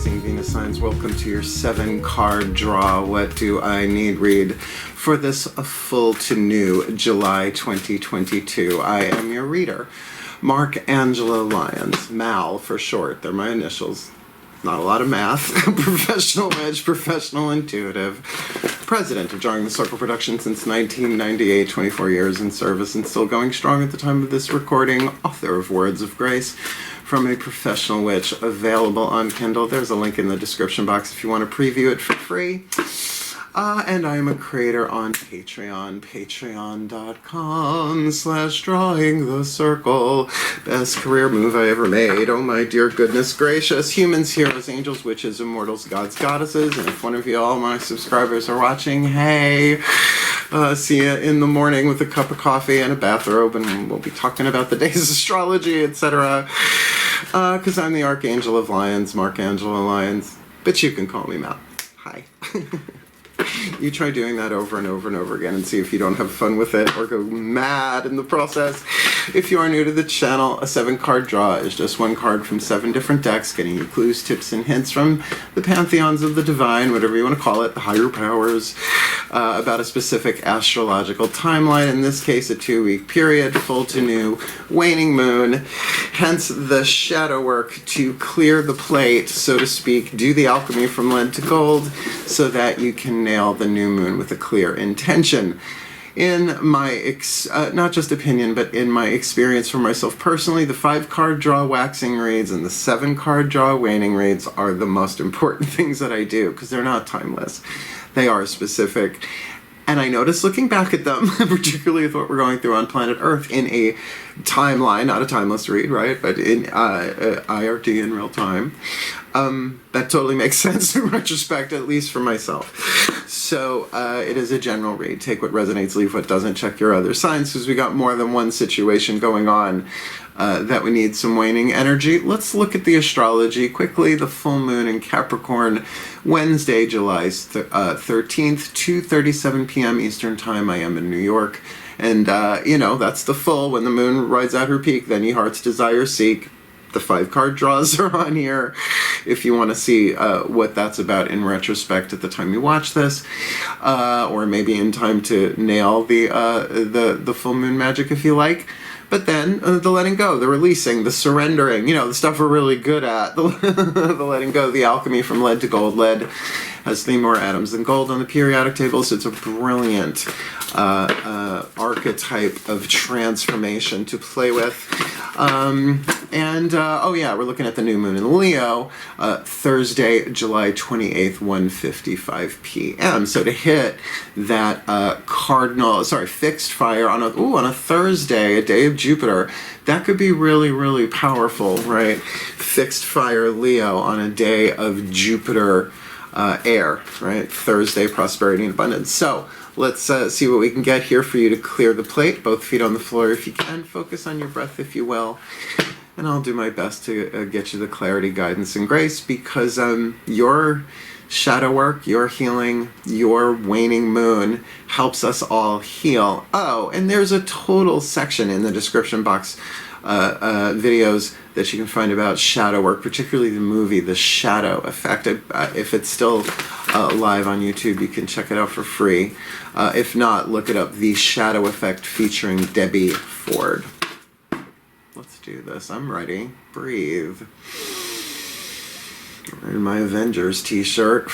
Rising Venus signs, welcome to your 7-card draw. What do I need read for this full to new July 2022? I am your reader, Mark Angelo Lyons, Mal for short. They're my initials. Not a lot of math. Professional edge, professional intuitive. President of Jarring the Circle Production since 1998, 24 years in service and still going strong at the time of this recording. Author of Words of Grace from a Professional Witch, available on Kindle. There's a link in the description box if you want to preview it for free. And I am a creator on Patreon, patreon.com/drawingthecircle. Best career move I ever made. Oh my dear goodness gracious. Humans, heroes, angels, witches, immortals, gods, goddesses. And if one of you all my subscribers are watching, hey, see you in the morning with a cup of coffee and a bathrobe, and we'll be talking about the day's astrology, etc. Because I'm the Archangel of Lyons, Mark Angelo Lyons. But you can call me Mal. Hi. You try doing that over and over and over again and see if you don't have fun with it or go mad in the process. If you are new to the channel, a 7-card draw is just one card from 7 different decks, getting you clues, tips, and hints from the pantheons of the divine, whatever you want to call it, the higher powers, about a specific astrological timeline, in this case a 2-week period, full to new, waning moon, hence the shadow work to clear the plate, so to speak, do the alchemy from lead to gold, so that you can nail the new moon with a clear intention. In my, not just opinion, but in my experience for myself personally, the 5-card draw waxing reads and the 7-card draw waning reads are the most important things that I do, because they're not timeless. They are specific. And I noticed looking back at them, particularly with what we're going through on planet Earth in a timeline, not a timeless read, right? But in IRT in real time, that totally makes sense in retrospect, at least for myself. So it is a general read. Take what resonates, leave what doesn't. Check your other signs, because we got more than one situation going on that we need some waning energy. Let's look at the astrology quickly. The full moon in Capricorn, Wednesday, July 13th, 2:37 p.m. Eastern Time. I am in New York. And, you know, that's the full. When the moon rides out her peak, then ye heart's desire seek. The 5-card draws are on here if you want to see what that's about in retrospect at the time you watch this, or maybe in time to nail the full moon magic if you like. But then the letting go, the releasing, the surrendering, you know, the stuff we're really good at, the letting go, the alchemy from lead to gold. Lead has 3 more atoms than gold on the periodic table, so it's a brilliant archetype of transformation to play with. Oh yeah, we're looking at the new moon in Leo, Thursday, July 28th, 1:55 p.m. So to hit that fixed fire on a Thursday, a day of Jupiter, that could be really, really powerful, right? Fixed fire Leo on a day of Jupiter air, right? Thursday, prosperity and abundance. So let's see what we can get here for you to clear the plate. Both feet on the floor if you can. Focus on your breath if you will. And I'll do my best to get you the clarity, guidance, and grace, because your shadow work, your healing, your waning moon helps us all heal. Oh, and there's a total section in the description box, videos that you can find about shadow work, particularly the movie The Shadow Effect. If it's still live on YouTube, you can check it out for free. If not, look it up, The Shadow Effect featuring Debbie Ford. Let's do this. I'm ready. Breathe. Wearing my Avengers t-shirt.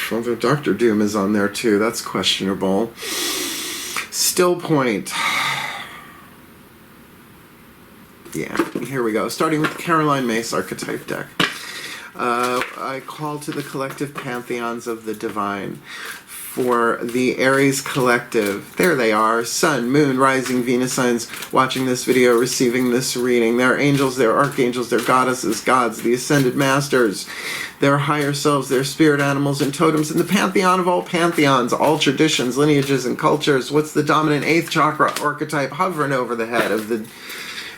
Although Dr. Doom is on there too. That's questionable. Still point. Yeah, here we go. Starting with the Caroline Mace archetype deck. I call to the collective pantheons of the divine. For the Aries collective, there they are, Sun, Moon, Rising, Venus signs, watching this video, receiving this reading. They're angels, they're archangels, they're goddesses, gods, the ascended masters, their higher selves, their spirit animals and totems, and the pantheon of all pantheons, all traditions, lineages, and cultures. What's the dominant 8th chakra archetype hovering over the head of the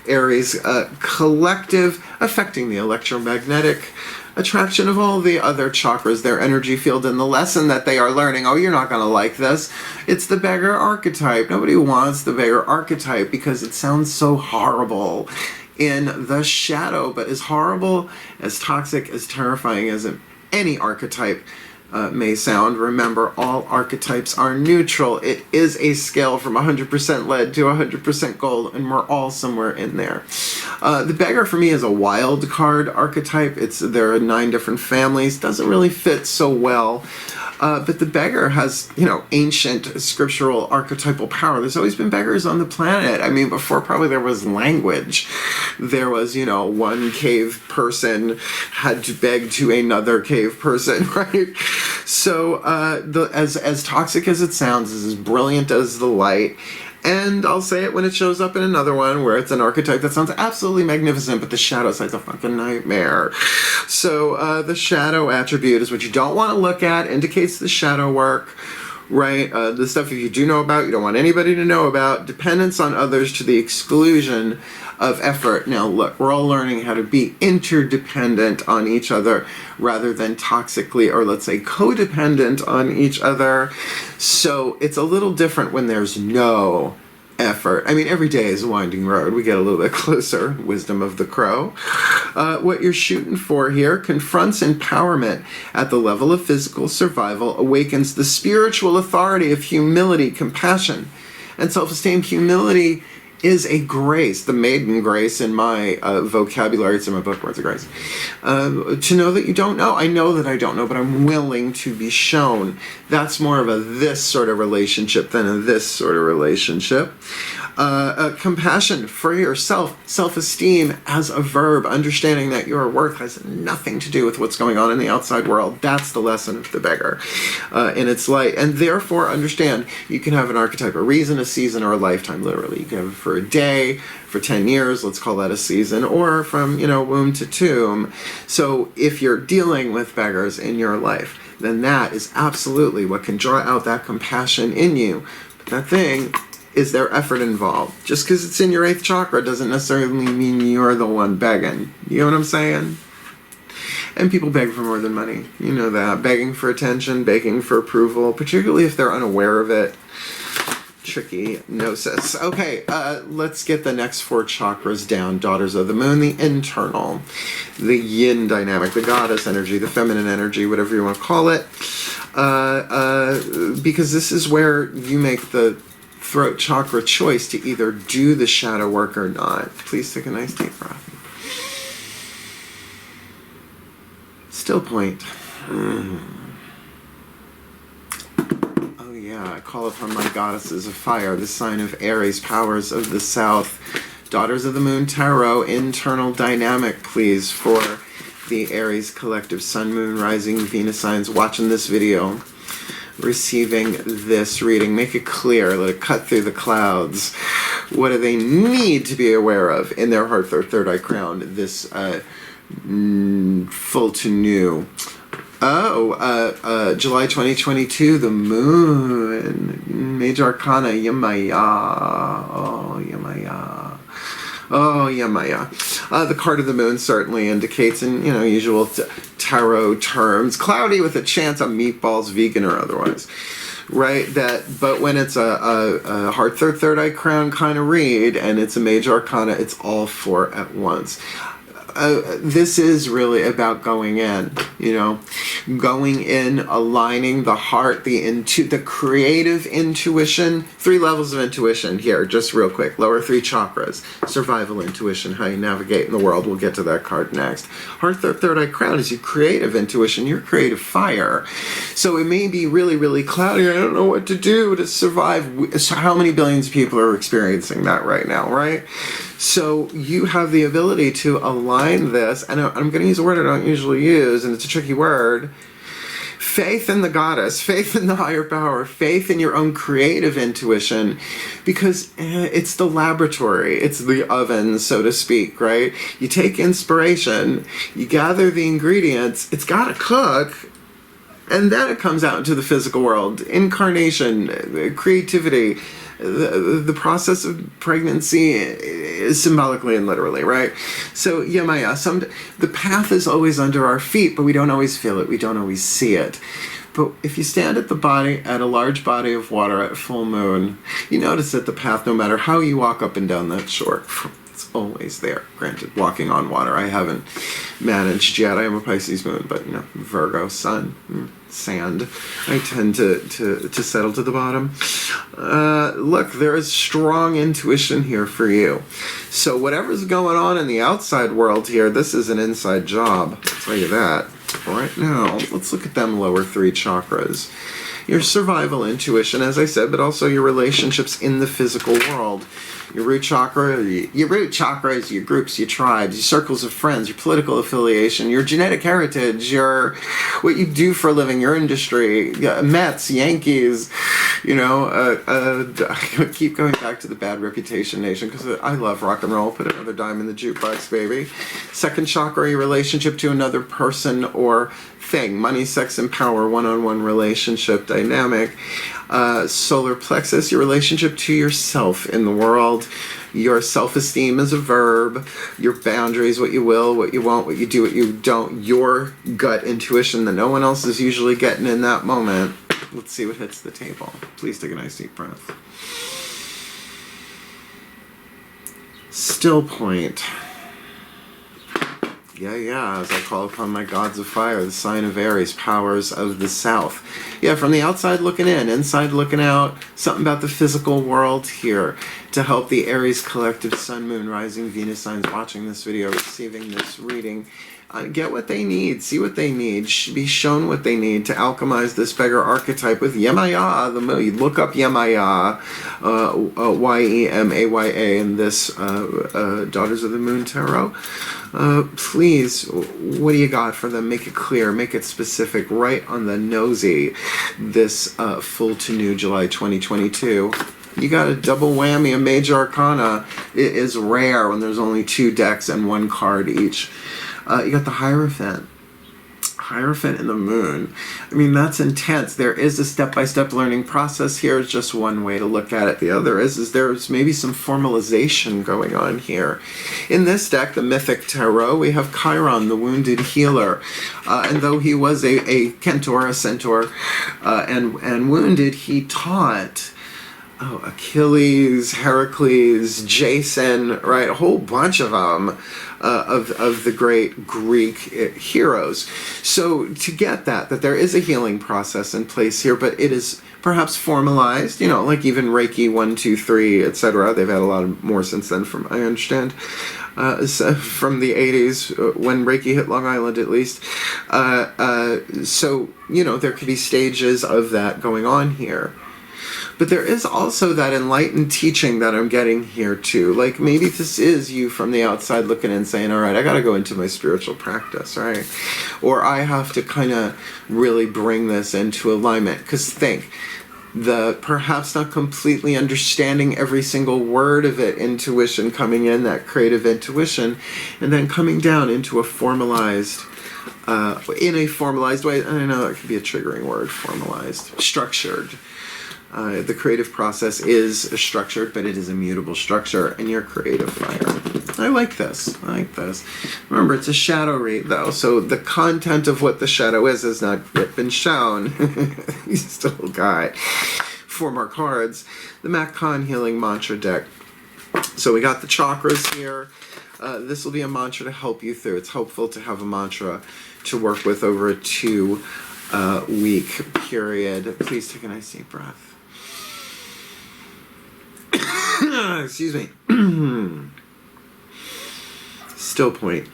Aries collective, affecting the electromagnetic attraction of all the other chakras, their energy field, and the lesson that they are learning. Oh, you're not going to like this. It's the beggar archetype. Nobody wants the beggar archetype because it sounds so horrible. in the shadow. But as horrible, as toxic, as terrifying as any archetype may sound, remember, all archetypes are neutral. It is a scale from 100% lead to 100% gold, and we're all somewhere in there. The Beggar for me is a wild card archetype. There are 9 different families. Doesn't really fit so well. But the Beggar has, ancient scriptural archetypal power. There's always been beggars on the planet. I mean, before probably there was language. There was, one cave person had to beg to another cave person, right? So as toxic as it sounds, is as brilliant as the light. And I'll say it when it shows up in another one where it's an archetype that sounds absolutely magnificent, but the shadow side's a fucking nightmare. So the shadow attribute is what you don't want to look at, indicates the shadow work, right? The stuff you do know about, you don't want anybody to know about, dependence on others to the exclusion of effort. Now look, we're all learning how to be interdependent on each other rather than toxically, or let's say codependent on each other. So it's a little different when there's no effort. I mean, every day is a winding road. We get a little bit closer. Wisdom of the crow. What you're shooting for here confronts empowerment at the level of physical survival, awakens the spiritual authority of humility, compassion, and self-esteem. Humility is a grace, the maiden grace in my vocabulary. It's in my book, Words of Grace. To know that you don't know. I know that I don't know, but I'm willing to be shown. That's more of a this sort of relationship than a this sort of relationship. Compassion for yourself, self-esteem as a verb, understanding that your worth has nothing to do with what's going on in the outside world. That's the lesson of the Beggar in its light. And therefore understand you can have an archetype, a reason, a season, or a lifetime, literally. You can have it for a day, for 10 years, let's call that a season, or from, womb to tomb. So if you're dealing with beggars in your life, then that is absolutely what can draw out that compassion in you. But that thing is there effort involved. Just because it's in your 8th chakra doesn't necessarily mean you're the one begging. You know what I'm saying? And people beg for more than money. You know that. Begging for attention, begging for approval, particularly if they're unaware of it. Tricky gnosis. Okay, let's get the next 4 chakras down. Daughters of the moon, the internal, the yin dynamic, the goddess energy, the feminine energy, whatever you want to call it. Because this is where you make the throat chakra choice to either do the shadow work or not. Please take a nice deep breath. Still point. I call upon my goddesses of fire, the sign of Aries, powers of the south. Daughters of the Moon Tarot, internal dynamic, please, for the Aries collective sun, moon, rising, Venus signs watching this video, receiving this reading. Make it clear, let it cut through the clouds. What do they need to be aware of in their heart, their third eye crown, this full to new? July 2022, the moon, major arcana, Yamaya, Yamaya. The card of the moon certainly indicates in, usual tarot terms, cloudy with a chance of meatballs, vegan or otherwise. Right, but when it's a heart, third eye crown kind of read, and it's a major arcana, it's all 4 at once. This is really about going in, going in, aligning the heart, the creative intuition. 3 levels of intuition here, just real quick. Lower 3 chakras, survival intuition, how you navigate in the world. We'll get to that card next. Heart, third eye crown is your creative intuition, your creative fire. So it may be really, really cloudy. I don't know what to do to survive. So how many billions of people are experiencing that right now, right? So you have the ability to align this, and I'm going to use a word I don't usually use, and it's a tricky word. Faith in the goddess, faith in the higher power, faith in your own creative intuition, because it's the laboratory, it's the oven, so to speak, right? You take inspiration, you gather the ingredients, it's got to cook, and then it comes out into the physical world. Incarnation, creativity. The process of pregnancy is symbolically and literally, right? So, Yamaya, the path is always under our feet, but we don't always feel it, we don't always see it. But if you stand at a large body of water at full moon, you notice that the path, no matter how you walk up and down that shore, It's always there. Granted, walking on water, I haven't managed yet. I am a Pisces moon, but, you know, Virgo sun, sand. I tend to settle to the bottom. Look, there is strong intuition here for you. So whatever's going on in the outside world here, this is an inside job. I'll tell you that. Right now, let's look at them lower 3 chakras. Your survival intuition, as I said, but also your relationships in the physical world. Your root chakra, your root chakras, your groups, your tribes, your circles of friends, your political affiliation, your genetic heritage, your what you do for a living, your industry, Mets, Yankees, you know, I keep going back to the Bad Reputation Nation because I love rock and roll. Put another dime in the jukebox, baby. Second chakra, your relationship to another person or thing. Money, sex, and power, one-on-one relationship dynamic. Solar plexus, your relationship to yourself in the world. Your self-esteem is a verb. Your boundaries, what you will, what you won't, what you do, what you don't. Your gut intuition that no one else is usually getting in that moment. Let's see what hits the table. Please take a nice deep breath. Still point. Yeah, as I call upon my gods of fire, the sign of Aries, powers of the south. Yeah, from the outside looking in, inside looking out, something about the physical world here to help the Aries collective sun, moon, rising, Venus signs watching this video, receiving this reading. Get what they need, see what they need, be shown what they need to alchemize this beggar archetype with Yemaya, the moon. You look up Yemaya, Yemaya in this Daughters of the Moon Tarot. Please, what do you got for them? Make it clear, make it specific, right on the nosy this full to new July 2022. You got a double whammy, a major arcana. It is rare when there's only 2 decks and 1 card each. You got the Hierophant. Hierophant in the moon. I mean, that's intense. There is a step-by-step learning process here. It's just one way to look at it. The other is there's maybe some formalization going on here. In this deck, the Mythic Tarot, we have Chiron, the wounded healer. And though he was a Centaur, a centaur, and wounded, he taught Achilles, Heracles, Jason, right? A whole bunch of them. Of the great Greek heroes. So to get that there is a healing process in place here, but it is perhaps formalized, you know, like even Reiki 1, 2, 3, etc. They've had a lot more since then, from I understand, so from the 80s when Reiki hit Long Island at least. So, you know, there could be stages of that going on here. But there is also that enlightened teaching that I'm getting here too. Like maybe this is you from the outside looking in saying, all right, I got to go into my spiritual practice, right? Or I have to kind of really bring this into alignment. Because think, the perhaps not completely understanding every single word of it, intuition coming in, that creative intuition, and then coming down into a formalized, in a formalized way. I know that could be a triggering word, formalized, structured. The creative process is structured, but it is a mutable structure, and you're creative fire. I like this. I like this. Remember, it's a shadow read, though, so the content of what the shadow is has not yet been shown. You still got 4 more cards. The Mac Khan Healing Mantra deck. So we got the chakras here. This will be a mantra to help you through. It's helpful to have a mantra to work with over a 2-week period. Please take a nice deep breath. Excuse me. Still point.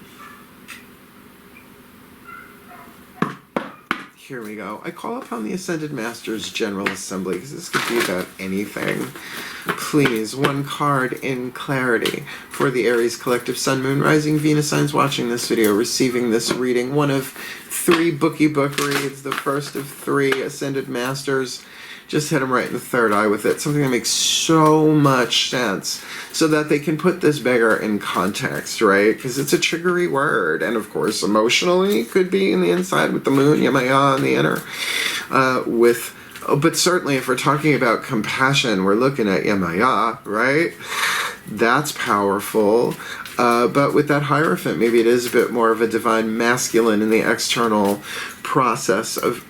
Here we go. I call upon the Ascended Masters General Assembly, because this could be about anything. Please, 1 card in clarity for the Aries Collective Sun, Moon, Rising, Venus signs watching this video, receiving this reading. 1 of 3 bookie book reads, the first of 3 Ascended Masters. Just hit them right in the 3rd eye with it. Something that makes so much sense so that they can put this beggar in context, right? Because it's a triggery word. And of course, emotionally, could be in the inside with the moon, Yemaya in the inner. But certainly if we're talking about compassion, we're looking at Yemaya, right? That's powerful. But with that Hierophant, maybe it is a bit more of a divine masculine in the external process of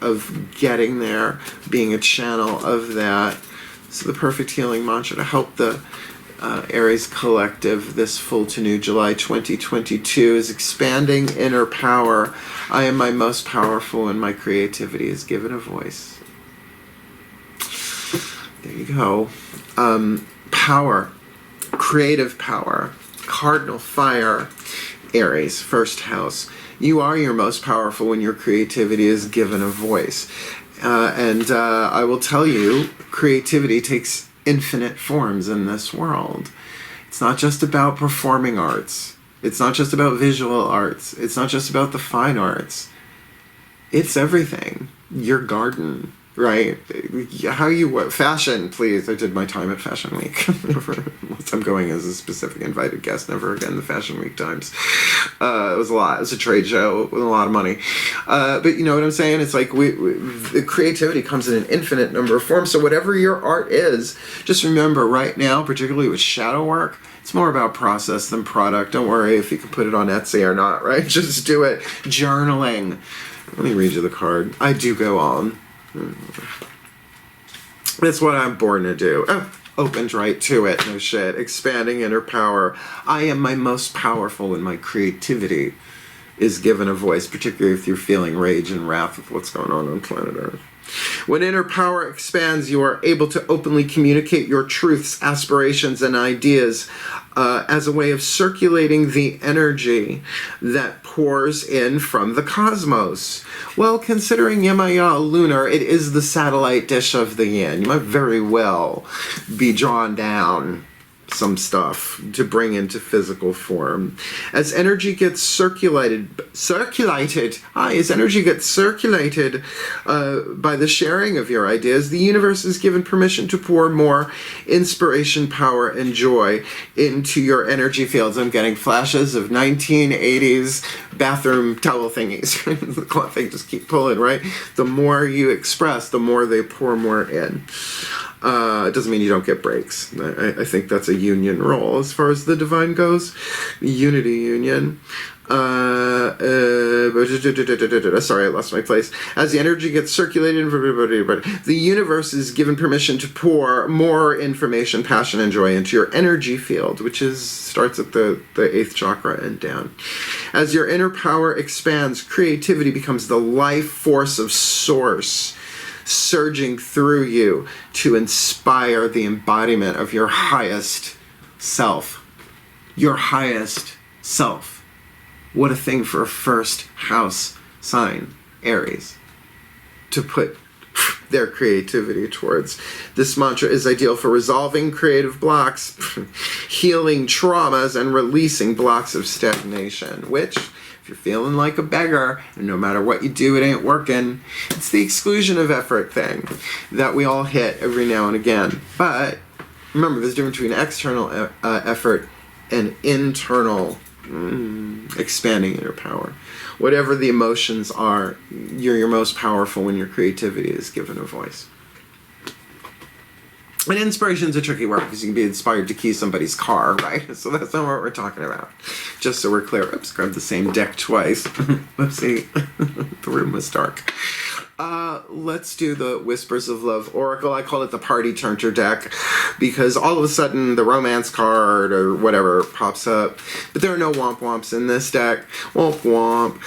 getting there, being a channel of that. So the perfect healing mantra to help the Aries Collective, this full to new July 2022 is expanding inner power. I am my most powerful when my creativity is given a voice. There you go. Power, creative power, cardinal fire, Aries, first house. You are your most powerful when your creativity is given a voice. And I will tell you, creativity takes infinite forms in this world. It's not just about performing arts. It's not just about visual arts. It's not just about the fine arts. It's everything. Your garden, right? How you, fashion, please. I did my time at Fashion Week. Unless I'm going as a specific invited guest, never again the Fashion Week times. It was a lot. It was a trade show with a lot of money. But you know what I'm saying? It's like the creativity comes in an infinite number of forms. So whatever your art is, just remember right now, particularly with shadow work, it's more about process than product. Don't worry if you can put it on Etsy or not, right? Just do it. Journaling. Let me read you the card. I do go on. That's what I'm born to do. Oh, opened right to it. No shit. Expanding inner power. I am my most powerful when my creativity is given a voice, particularly if you're feeling rage and wrath with what's going on planet Earth. When inner power expands, you are able to openly communicate your truths, aspirations, and ideas as a way of circulating the energy that pours in from the cosmos. Well, considering Yemaya lunar, it is the satellite dish of the yin. You might very well be drawn down some stuff to bring into physical form. As energy gets circulated by the sharing of your ideas, the universe is given permission to pour more inspiration, power, and joy into your energy fields. I'm getting flashes of 1980s bathroom towel thingies. The cloth thing just keep pulling, right? The more you express, the more they pour more in. It doesn't mean you don't get breaks. I think that's a union role as far as the divine goes. Unity union. Sorry, I lost my place. As the energy gets circulated, the universe is given permission to pour more information, passion, and joy into your energy field, which starts at the 8th chakra and down. As your inner power expands, creativity becomes the life force of source, surging through you to inspire the embodiment of your highest self. Your highest self. What a thing for a first house sign, Aries, to put their creativity towards. This mantra is ideal for resolving creative blocks, healing traumas, and releasing blocks of stagnation, which, you're feeling like a beggar, and no matter what you do, it ain't working. It's the exclusion of effort thing that we all hit every now and again. But remember, there's a difference between external effort and internal expanding inner power. Whatever the emotions are, you're your most powerful when your creativity is given a voice. And inspiration's a tricky word because you can be inspired to key somebody's car, right? So that's not what we're talking about. Just so we're clear. Oops, grabbed the same deck twice. Whoopsie. The room was dark. Let's do the Whispers of Love Oracle. I call it the Party Turner deck because all of a sudden the romance card or whatever pops up. But there are no womp womps in this deck. Womp womp.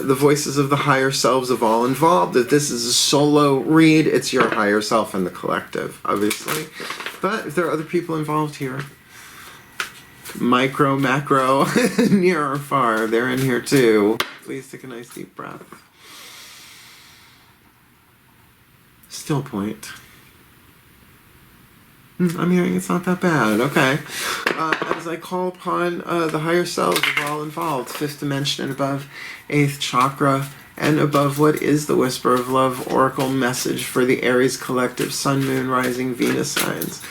The voices of the higher selves of all involved. If this is a solo read, it's your higher self and the collective, obviously. But if there are other people involved here, micro, macro, near or far, they're in here too. Please take a nice deep breath. Still point. I'm hearing it's not that bad. Okay. As I call upon the higher selves of all involved, 5th dimension and above, 8th chakra, and above what is the Whisper of Love Oracle message for the Aries Collective Sun, Moon, Rising, Venus signs,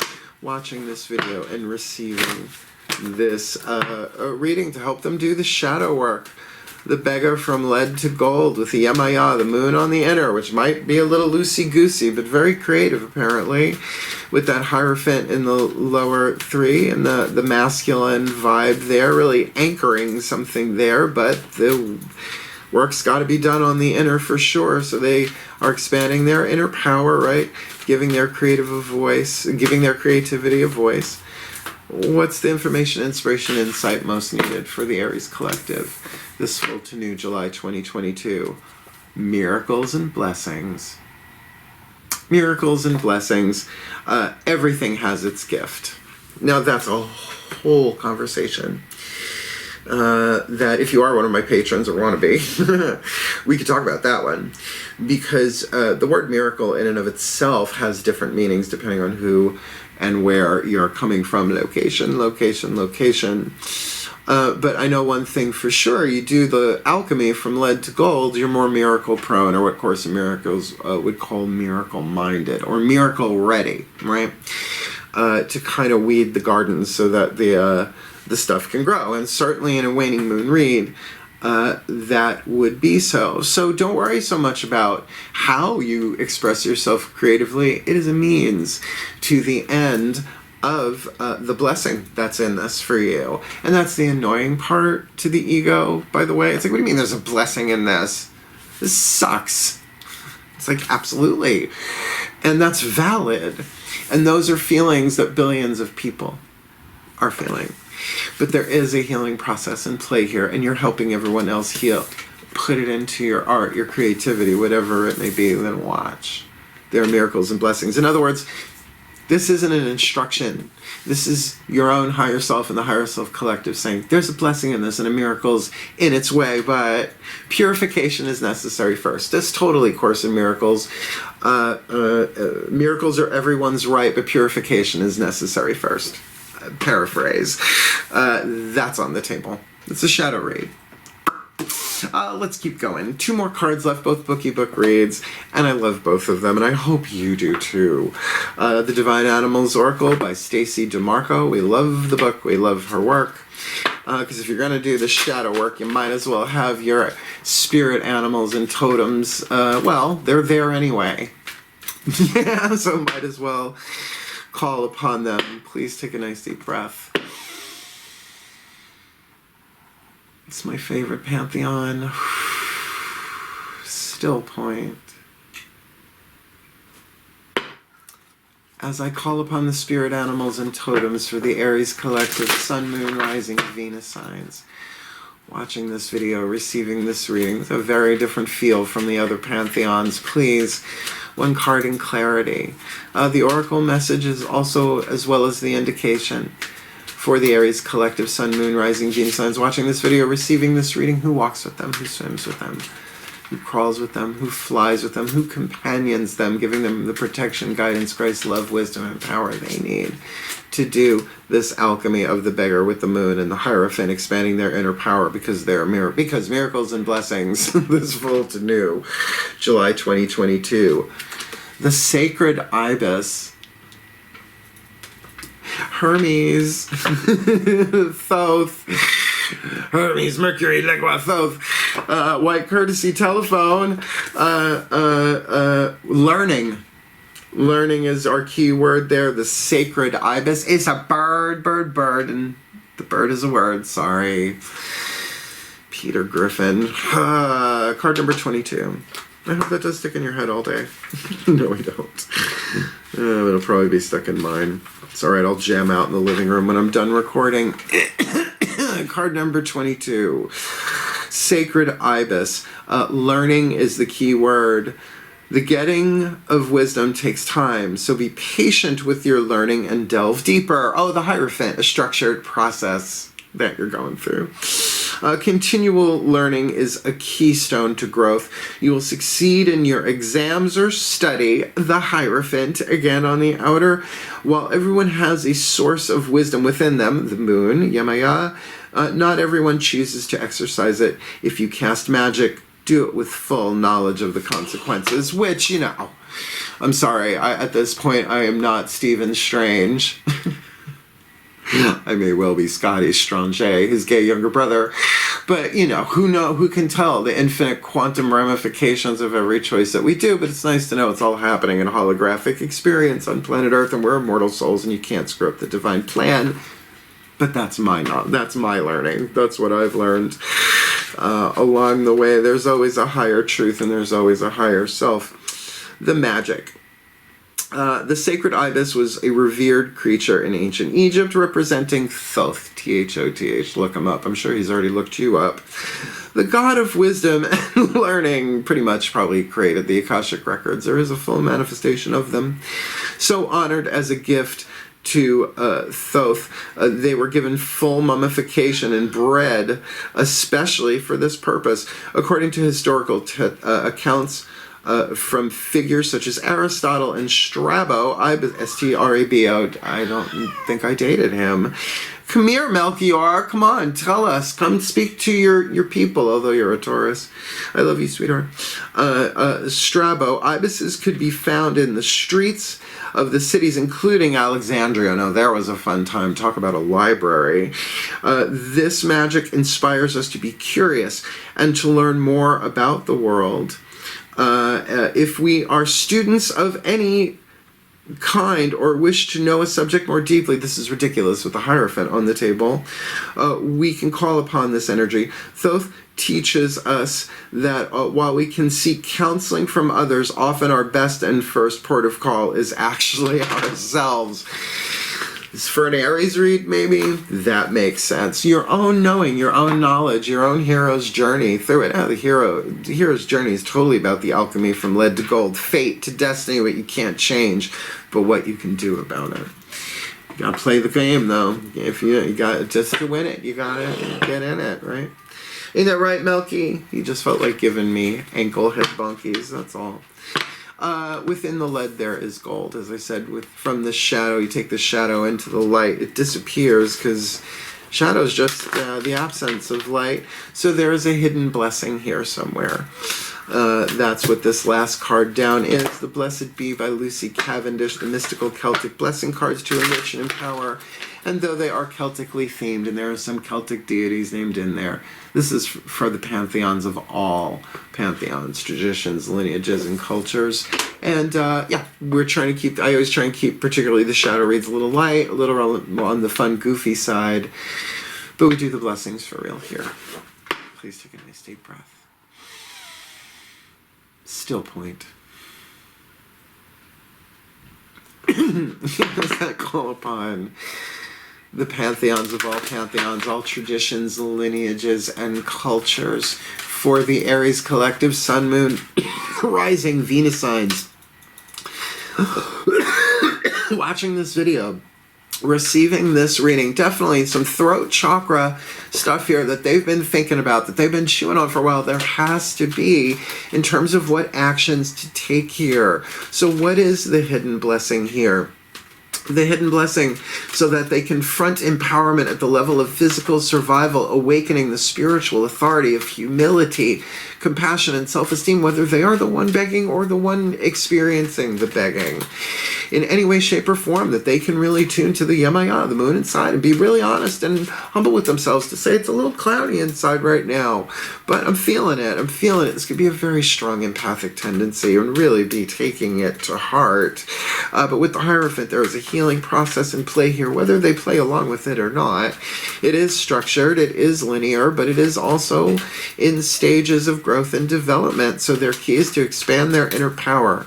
watching this video and receiving this reading to help them do the shadow work. The Beggar from lead to gold with the Yemaya, the moon on the inner, which might be a little loosey-goosey, but very creative apparently, with that Hierophant in the lower 3 and the masculine vibe there, really anchoring something there, but the work's got to be done on the inner for sure, so they are expanding their inner power, right? Giving their creativity a voice. What's the information, inspiration, insight most needed for the Aries Collective this full to new July 2022? Miracles and blessings. Miracles and blessings. Everything has its gift. Now that's a whole conversation that if you are one of my patrons or want to be, we could talk about that one. Because the word miracle in and of itself has different meanings depending on who and where you're coming from. Location. But I know one thing for sure, you do the alchemy from lead to gold, you're more miracle prone, or what Course in Miracles would call miracle minded, or miracle ready, right? To kind of weed the garden so that the stuff can grow. And certainly in a waning moon read, that would be so. So don't worry so much about how you express yourself creatively. It is a means to the end of the blessing that's in this for you. And that's the annoying part to the ego, by the way. It's like, what do you mean there's a blessing in this? This sucks. It's like, absolutely. And that's valid. And those are feelings that billions of people are feeling. But there is a healing process in play here, and you're helping everyone else heal. Put it into your art, your creativity, whatever it may be, then watch. There are miracles and blessings. In other words, this isn't an instruction. This is your own higher self and the higher self collective saying, there's a blessing in this and a miracle's in its way, but purification is necessary first. That's totally Course in Miracles. Miracles are everyone's right, but purification is necessary first. Paraphrase. That's on the table. It's a shadow read. Let's keep going. 2 more cards left, both bookie book reads, and I love both of them, and I hope you do too. The Divine Animals Oracle by Stacey DeMarco. We love the book. We love her work. Because if you're going to do the shadow work, you might as well have your spirit animals and totems. Well, they're there anyway. Yeah, so might as well call upon them. Please take a nice deep breath. It's my favorite pantheon. Still point. As I call upon the spirit animals and totems for the Aries Collective, Sun, Moon, Rising, Venus signs, watching this video, receiving this reading with a very different feel from the other pantheons, please, one card in clarity. The oracle message is also, as well as the indication for the Aries Collective, Sun, Moon, Rising, Venus signs, watching this video, receiving this reading, who walks with them, who swims with them, who crawls with them, who flies with them, who companions them, giving them the protection, guidance, grace, love, wisdom, and power they need to do this alchemy of the beggar with the moon and the Hierophant, expanding their inner power because they're because miracles and blessings this full to new July 2022. The sacred ibis, Hermes, Thoth, Hermes, Mercury, Legua, Thoth, white courtesy telephone, learning. Learning is our key word there. The sacred ibis is a bird, and the bird is a word, sorry. Peter Griffin. Card number 22. I hope that does stick in your head all day. No, I don't. It'll probably be stuck in mine. It's alright, I'll jam out in the living room when I'm done recording. Card number 22. Sacred ibis. Learning is the key word. The getting of wisdom takes time, so be patient with your learning and delve deeper. Oh, the Hierophant, a structured process that you're going through. Continual learning is a keystone to growth. You will succeed in your exams or study, the Hierophant, again on the outer. While everyone has a source of wisdom within them, the moon, Yamaya, not everyone chooses to exercise it. If you cast magic, do it with full knowledge of the consequences, which, you know, I'm sorry, at this point I am not Stephen Strange. I may well be Scotty Strange, his gay younger brother, but you know, who can tell the infinite quantum ramifications of every choice that we do. But it's nice to know it's all happening in a holographic experience on planet Earth, and we're immortal souls, and you can't screw up the divine plan. But that's my learning. That's what I've learned along the way. There's always a higher truth, and there's always a higher self. The magic. The sacred ibis was a revered creature in ancient Egypt representing Thoth, Thoth. Look him up. I'm sure he's already looked you up. The god of wisdom and learning pretty much probably created the Akashic records. There is a full manifestation of them. So honored as a gift to Thoth, they were given full mummification and bread, especially for this purpose. According to historical accounts, from figures such as Aristotle and Strabo, Strabo, I don't think I dated him. Come here, Melchior, come on, tell us, come speak to your people, although you're a Taurus. I love you, sweetheart. Strabo, ibises could be found in the streets of the cities, including Alexandria. Now, there was a fun time. Talk about a library. This magic inspires us to be curious and to learn more about the world. If we are students of any kind or wish to know a subject more deeply, this is ridiculous with the Hierophant on the table, we can call upon this energy. Thoth teaches us that while we can seek counseling from others, often our best and first port of call is actually ourselves. For an Aries read, maybe, that makes sense. Your own knowing, your own knowledge, your own hero's journey through it. The hero's journey is totally about the alchemy from lead to gold, fate to destiny, what you can't change, but what you can do about it. You gotta play the game, though. If you got just to win it, you gotta get in it, right? Ain't that right, Melky? You just felt like giving me ankle hit bunkies, that's all. Within the lead there is gold. As I said, from the shadow, you take the shadow into the light, it disappears because shadow is just the absence of light. So there is a hidden blessing here somewhere. That's what this last card down is. The Blessed Bee by Lucy Cavendish, the mystical Celtic blessing cards to enrich and empower. And though they are Celtically themed, and there are some Celtic deities named in there, this is for the pantheons of all pantheons, traditions, lineages, and cultures. And yeah, we're trying to keep, I always try and keep particularly the shadow reads a little light, a little on the fun, goofy side. But we do the blessings for real here. Please take a nice deep breath. Still point. That call upon the pantheons of all pantheons, all traditions, lineages, and cultures for the Aries collective, Sun, Moon, Rising, Venus signs. Watching this video, receiving this reading, definitely some throat chakra stuff here that they've been thinking about, that they've been chewing on for a while. There has to be, in terms of what actions to take here. So what is the hidden blessing here? The hidden blessing, so that they confront empowerment at the level of physical survival, awakening the spiritual authority of humility, compassion, and self-esteem, whether they are the one begging or the one experiencing the begging. In any way, shape, or form, that they can really tune to the Yamaya, the moon inside, and be really honest and humble with themselves to say, it's a little cloudy inside right now, but I'm feeling it. I'm feeling it. This could be a very strong empathic tendency and really be taking it to heart. But with the Hierophant, there is a healing process in play here, whether they play along with it or not. It is structured, it is linear, but it is also in stages of growth and development. So their key is to expand their inner power.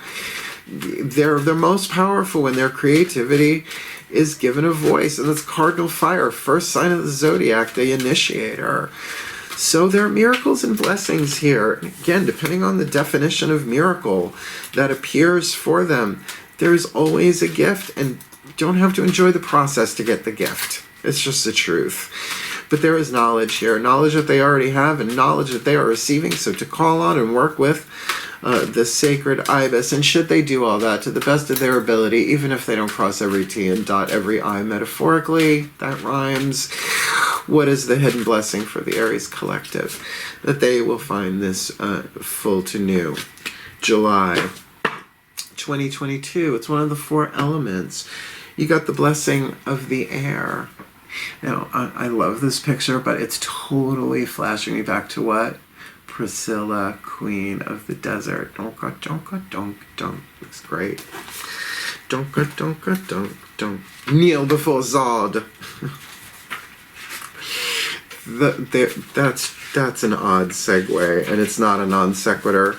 They're most powerful when their creativity is given a voice, and that's cardinal fire, first sign of the zodiac, the initiator. So there are miracles and blessings here. Again, depending on the definition of miracle that appears for them, there's always a gift, and you don't have to enjoy the process to get the gift. It's just the truth. But there is knowledge here, knowledge that they already have and knowledge that they are receiving, so to call on and work with the sacred ibis. And should they do all that to the best of their ability, even if they don't cross every T and dot every I metaphorically, that rhymes, what is the hidden blessing for the Aries collective? That they will find this full to new. July 2022, it's one of the 4 elements. You got the blessing of the air. Now, I love this picture, but it's totally flashing me back to what? Priscilla, Queen of the Desert. Donka, donka, donk, donk. Looks great. Donka, donka, donk, donk. Kneel before Zod. That's an odd segue, and it's not a non sequitur.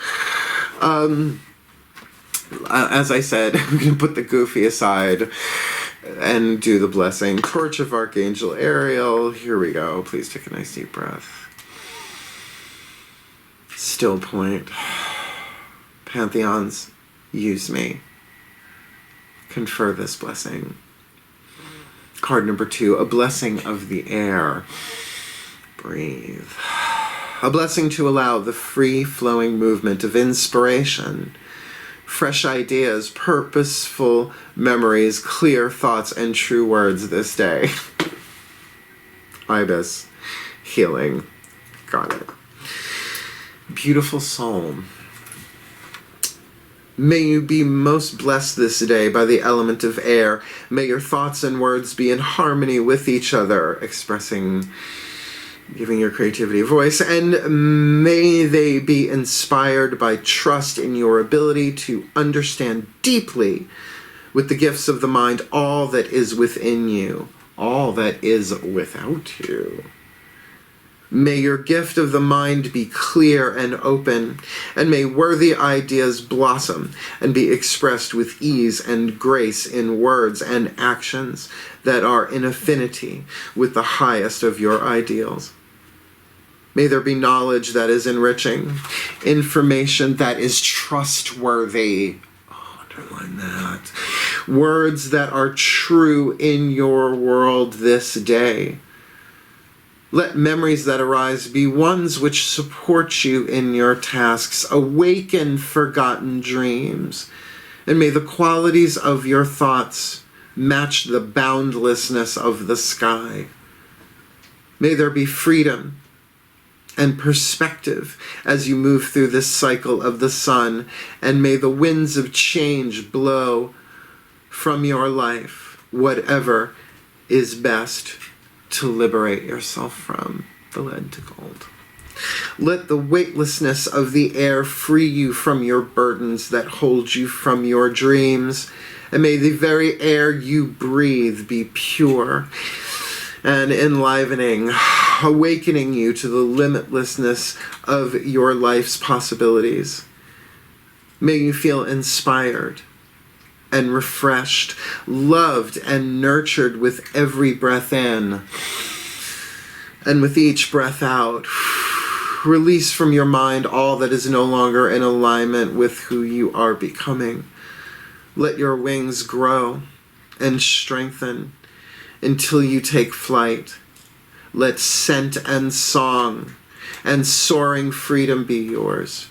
As I said, we're going to put the goofy aside and do the blessing. Torch of Archangel Ariel. Here we go. Please take a nice deep breath. Still point. Pantheons, use me. Confer this blessing. Card number 2, a blessing of the air. Breathe. A blessing to allow the free-flowing movement of inspiration, fresh ideas, purposeful memories, clear thoughts, and true words this day. Ibis. Healing. Got it. Beautiful soul. May you be most blessed this day by the element of air. May your thoughts and words be in harmony with each other, giving your creativity a voice, and may they be inspired by trust in your ability to understand deeply with the gifts of the mind all that is within you, all that is without you. May your gift of the mind be clear and open, and may worthy ideas blossom and be expressed with ease and grace in words and actions that are in affinity with the highest of your ideals. May there be knowledge that is enriching, information that is trustworthy. Oh, underline that. Words that are true in your world this day. Let memories that arise be ones which support you in your tasks. Awaken forgotten dreams. And may the qualities of your thoughts match the boundlessness of the sky. May there be freedom and perspective as you move through this cycle of the sun. And may the winds of change blow from your life whatever is best to liberate yourself from the lead to gold. Let the weightlessness of the air free you from your burdens that hold you from your dreams, and may the very air you breathe be pure and enlivening, awakening you to the limitlessness of your life's possibilities. May you feel inspired and refreshed, loved and nurtured with every breath in. And with each breath out, release from your mind all that is no longer in alignment with who you are becoming. Let your wings grow and strengthen until you take flight. Let scent and song and soaring freedom be yours.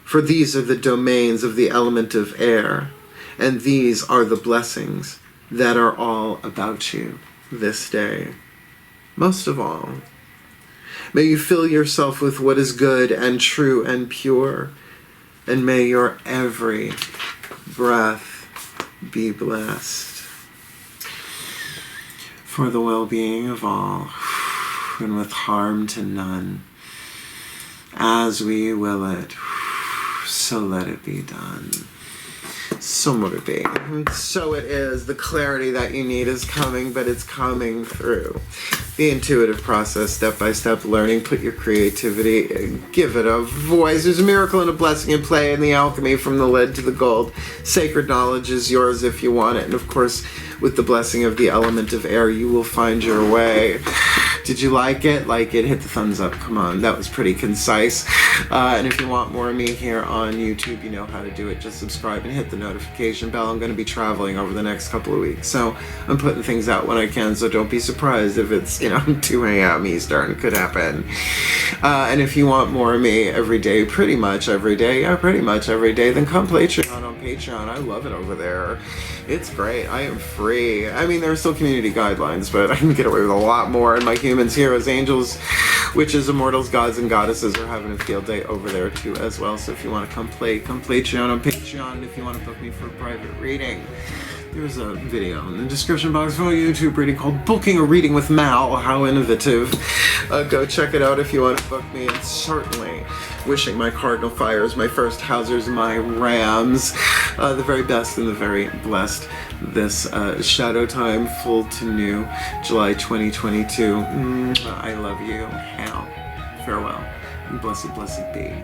For these are the domains of the element of air. And these are the blessings that are all about you this day. Most of all, may you fill yourself with what is good and true and pure, and may your every breath be blessed. For the well-being of all, and with harm to none, as we will it, so let it be done. So would it be. And so it is. The clarity that you need is coming, but it's coming through the intuitive process, step-by-step learning. Put your creativity, give it a voice. There's a miracle and a blessing in play in the alchemy from the lead to the gold. Sacred knowledge is yours if you want it. And of course, with the blessing of the element of air, you will find your way. Did you like it? Like it? Hit the thumbs up. Come on. That was pretty concise. And if you want more of me here on YouTube, you know how to do it. Just subscribe and hit the notification bell. I'm going to be traveling over the next couple of weeks, so I'm putting things out when I can, so don't be surprised if it's, 2 a.m. Eastern. Could happen. And if you want more of me every day, pretty much every day, then come Patreon on Patreon. I love it over there. It's great. I am free. I mean, there are still community guidelines, but I can get away with a lot more. And my humans, heroes, angels, witches, immortals, gods, and goddesses are having a field day over there too as well. So if you want to come Patreon on Patreon. And if you want to book me for a private reading, there's a video in the description box for a YouTube reading called Booking a Reading with Mal. How innovative. Go check it out if you want to book me. And certainly wishing my cardinal fires, my first housers, my rams, the very best and the very blessed this shadow time, full to new, July 2022. I love you. Farewell. And blessed be.